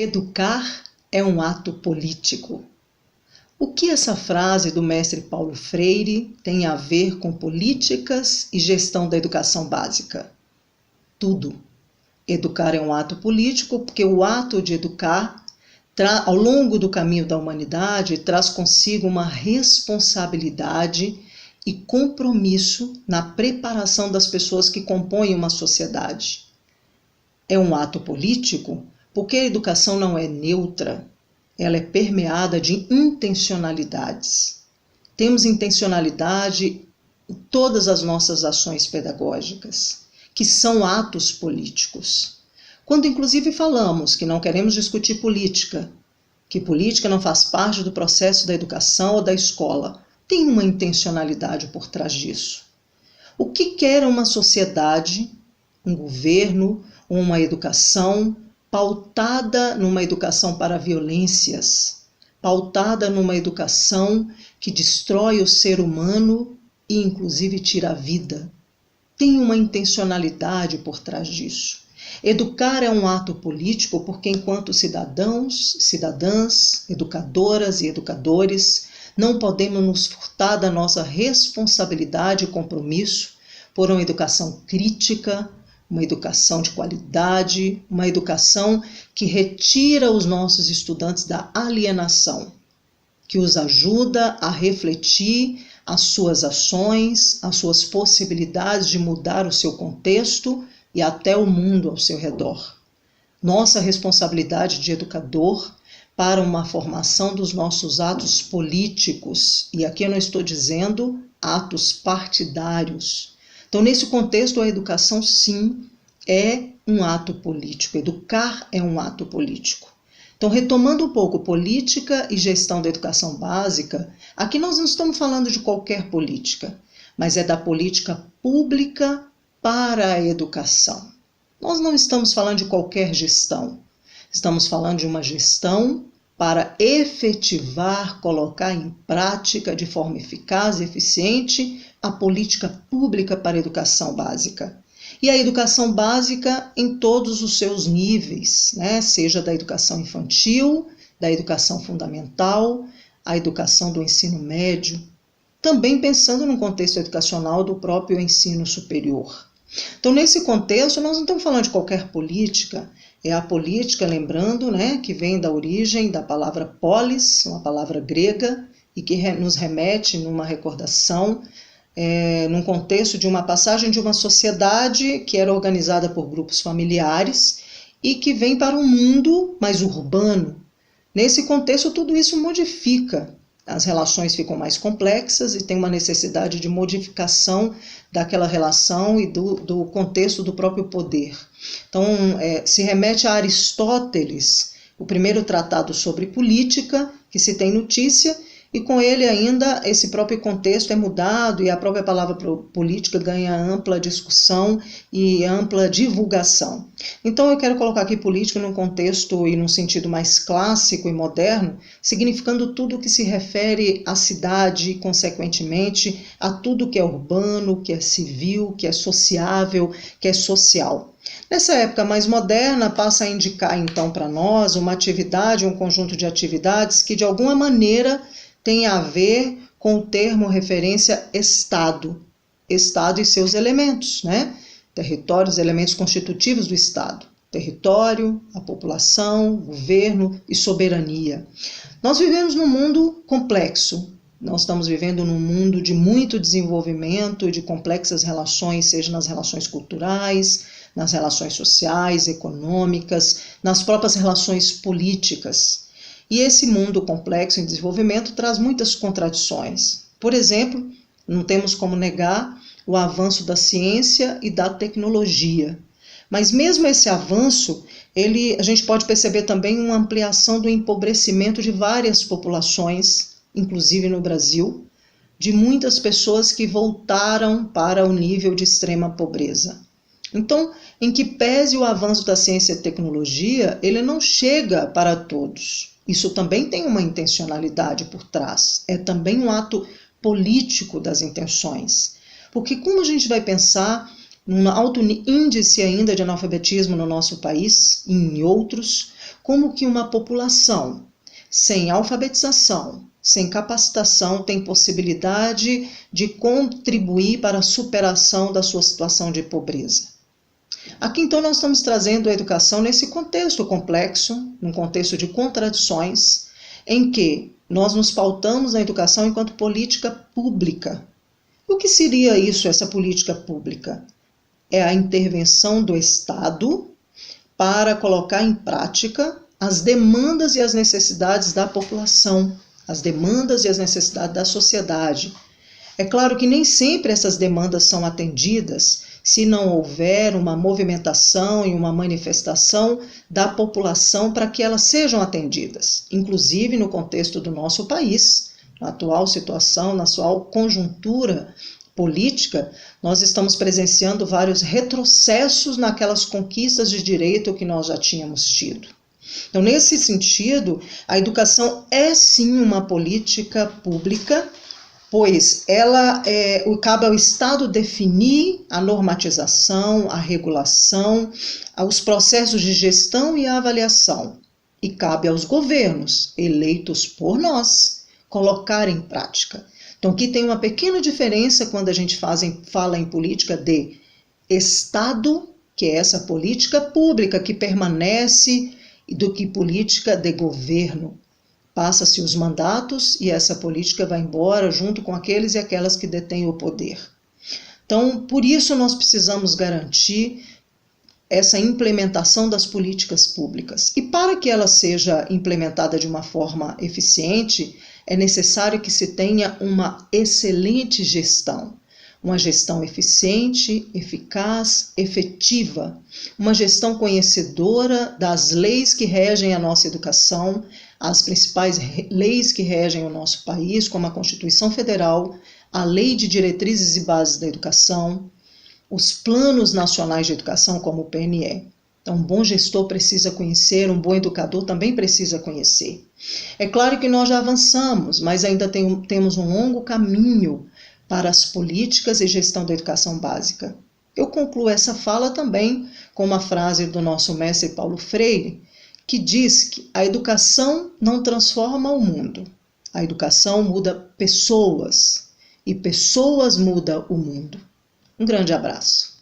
Educar é um ato político. O que essa frase do mestre Paulo Freire tem a ver com políticas e gestão da educação básica? Tudo. Educar é um ato político porque o ato de educar, ao longo do caminho da humanidade, traz consigo uma responsabilidade e compromisso na preparação das pessoas que compõem uma sociedade. É um ato político porque a educação não é neutra, ela é permeada de intencionalidades. Temos intencionalidade em todas as nossas ações pedagógicas, que são atos políticos. Quando inclusive falamos que não queremos discutir política, que política não faz parte do processo da educação ou da escola, tem uma intencionalidade por trás disso. O que quer uma sociedade, um governo, uma educação pautada numa educação para violências, pautada numa educação que destrói o ser humano e inclusive tira a vida? Tem uma intencionalidade por trás disso. Educar é um ato político porque enquanto cidadãos, cidadãs, educadoras e educadores, não podemos nos furtar da nossa responsabilidade e compromisso por uma educação crítica, uma educação de qualidade, uma educação que retira os nossos estudantes da alienação, que os ajuda a refletir as suas ações, as suas possibilidades de mudar o seu contexto e até o mundo ao seu redor. Nossa responsabilidade de educador para uma formação dos nossos atos políticos, e aqui eu não estou dizendo atos partidários. Então, nesse contexto, a educação, sim, é um ato político. Educar é um ato político. Então, retomando um pouco política e gestão da educação básica, aqui nós não estamos falando de qualquer política, mas é da política pública para a educação. Nós não estamos falando de qualquer gestão. Estamos falando de uma gestão para efetivar, colocar em prática de forma eficaz e eficiente a política pública para a educação básica. E a educação básica em todos os seus níveis, né? Seja da educação infantil, da educação fundamental, a educação do ensino médio, também pensando no contexto educacional do próprio ensino superior. Então, nesse contexto, nós não estamos falando de qualquer política, é a política, lembrando, né, que vem da origem da palavra polis, uma palavra grega, e que nos remete numa recordação, num contexto de uma passagem de uma sociedade que era organizada por grupos familiares e que vem para um mundo mais urbano. Nesse contexto, tudo isso modifica. As relações ficam mais complexas e tem uma necessidade de modificação daquela relação e do contexto do próprio poder. Então, se remete a Aristóteles, o primeiro tratado sobre política, que se tem notícia, e com ele ainda esse próprio contexto é mudado e a própria palavra política ganha ampla discussão e ampla divulgação. Então eu quero colocar aqui política num contexto e num sentido mais clássico e moderno, significando tudo que se refere à cidade, consequentemente a tudo que é urbano, que é civil, que é sociável, que é social. Nessa época mais moderna, passa a indicar então para nós uma atividade, um conjunto de atividades que de alguma maneira tem a ver com o termo referência Estado. Estado e seus elementos, né? Territórios, elementos constitutivos do Estado. Território, a população, governo e soberania. Nós vivemos num mundo complexo. Nós estamos vivendo num mundo de muito desenvolvimento e de complexas relações, seja nas relações culturais, nas relações sociais, econômicas, nas próprias relações políticas. E esse mundo complexo em desenvolvimento traz muitas contradições. Por exemplo, não temos como negar o avanço da ciência e da tecnologia. Mas mesmo esse avanço, a gente pode perceber também uma ampliação do empobrecimento de várias populações, inclusive no Brasil, de muitas pessoas que voltaram para o nível de extrema pobreza. Então, em que pese o avanço da ciência e tecnologia, ele não chega para todos. Isso também tem uma intencionalidade por trás, é também um ato político das intenções. Porque como a gente vai pensar num alto índice ainda de analfabetismo no nosso país e em outros, como que uma população sem alfabetização, sem capacitação, tem possibilidade de contribuir para a superação da sua situação de pobreza. Aqui então nós estamos trazendo a educação nesse contexto complexo, num contexto de contradições, em que nós nos pautamos na educação enquanto política pública. E o que seria isso, essa política pública? É a intervenção do Estado para colocar em prática as demandas e as necessidades da população, as demandas e as necessidades da sociedade. É claro que nem sempre essas demandas são atendidas se não houver uma movimentação e uma manifestação da população para que elas sejam atendidas, inclusive no contexto do nosso país, na atual situação, na atual conjuntura política, nós estamos presenciando vários retrocessos naquelas conquistas de direito que nós já tínhamos tido. Então, nesse sentido, a educação é sim uma política pública, pois cabe ao Estado definir a normatização, a regulação, os processos de gestão e a avaliação. E cabe aos governos, eleitos por nós, colocar em prática. Então, aqui tem uma pequena diferença quando a gente fala em política de Estado, que é essa política pública que permanece, do que política de governo. Passa-se os mandatos e essa política vai embora junto com aqueles e aquelas que detêm o poder. Então, por isso nós precisamos garantir essa implementação das políticas públicas. E para que ela seja implementada de uma forma eficiente, é necessário que se tenha uma excelente gestão. Uma gestão eficiente, eficaz, efetiva. Uma gestão conhecedora das leis que regem a nossa educação, as principais leis que regem o nosso país, como a Constituição Federal, a Lei de Diretrizes e Bases da Educação, os planos nacionais de educação, como o PNE. Então, um bom gestor precisa conhecer, um bom educador também precisa conhecer. É claro que nós já avançamos, mas ainda temos um longo caminho para as políticas e gestão da educação básica. Eu concluo essa fala também com uma frase do nosso mestre Paulo Freire, que diz que a educação não transforma o mundo, a educação muda pessoas, e pessoas mudam o mundo. Um grande abraço.